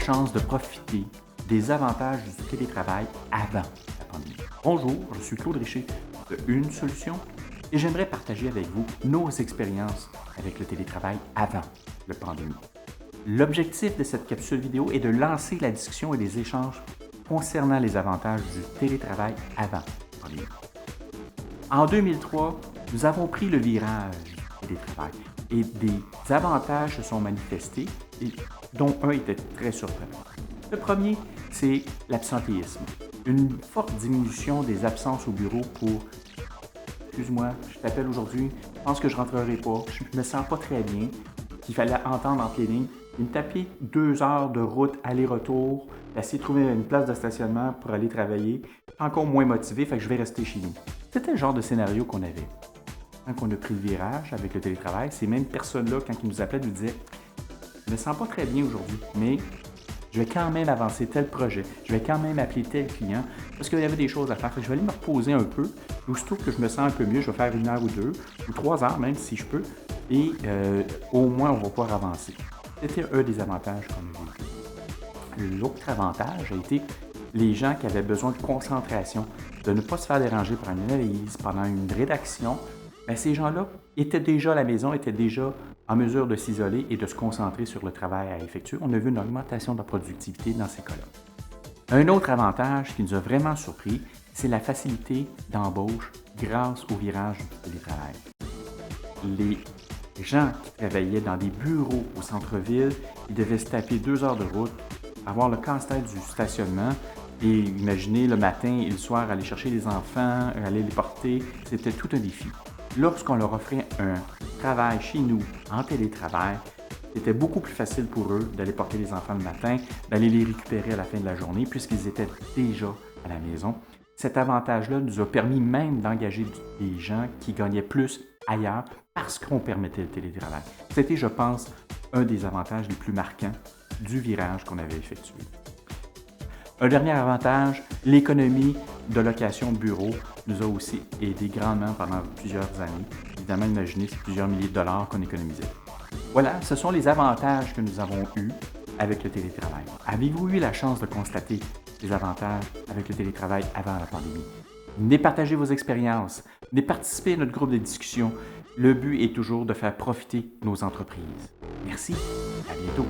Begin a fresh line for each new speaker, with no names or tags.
chance de profiter des avantages du télétravail avant la pandémie. Bonjour, je suis Claude Richer de Une Solution et j'aimerais partager avec vous nos expériences avec le télétravail avant la pandémie. L'objectif de cette capsule vidéo est de lancer la discussion et les échanges concernant les avantages du télétravail avant la pandémie. En 2003, nous avons pris le virage du télétravail et des avantages se sont manifestés, dont un était très surprenant. Le premier, c'est l'absentéisme. Une forte diminution des absences au bureau pour « Excuse-moi, je t'appelle aujourd'hui, je pense que je ne rentrerai pas, je me sens pas très bien », qu'il fallait entendre entre les lignes. Il me tapait 2 heures de route aller-retour, essayer de trouver une place de stationnement pour aller travailler. Encore moins motivé, fait que je vais rester chez nous. C'était le genre de scénario qu'on avait. Quand on a pris le virage avec le télétravail, ces mêmes personnes-là, quand ils nous appelaient, nous disaient « Je ne me sens pas très bien aujourd'hui, mais je vais quand même avancer tel projet, je vais quand même appeler tel client, parce qu'il y avait des choses à faire. Fait que je vais aller me reposer un peu. Aussitôt que je me sens un peu mieux, je vais faire 1 heure ou 2, ou 3 heures même si je peux, et au moins on va pouvoir avancer. » C'était un des avantages qu'on a vécu. L'autre avantage a été les gens qui avaient besoin de concentration, de ne pas se faire déranger par une analyse, pendant une rédaction. Bien, ces gens-là étaient déjà à la maison, étaient déjà en mesure de s'isoler et de se concentrer sur le travail à effectuer. On a vu une augmentation de la productivité dans ces cas-là. Un autre avantage qui nous a vraiment surpris, c'est la facilité d'embauche grâce au virage du télétravail. Les gens qui travaillaient dans des bureaux au centre-ville, ils devaient se taper 2 heures de route, avoir le casse-tête du stationnement et imaginer le matin et le soir aller chercher les enfants, aller les porter, c'était tout un défi. Lorsqu'on leur offrait un travail chez nous en télétravail, c'était beaucoup plus facile pour eux d'aller porter les enfants le matin, d'aller les récupérer à la fin de la journée puisqu'ils étaient déjà à la maison. Cet avantage-là nous a permis même d'engager des gens qui gagnaient plus ailleurs parce qu'on permettait le télétravail. C'était, je pense, un des avantages les plus marquants du virage qu'on avait effectué. Un dernier avantage, l'économie de location de bureau nous a aussi aidé grandement pendant plusieurs années. Évidemment, imaginez, c'est plusieurs milliers de dollars qu'on économisait. Voilà, ce sont les avantages que nous avons eus avec le télétravail. Avez-vous eu la chance de constater les avantages avec le télétravail avant la pandémie? Venez partager vos expériences, venez participer à notre groupe de discussion. Le but est toujours de faire profiter nos entreprises. Merci, à bientôt.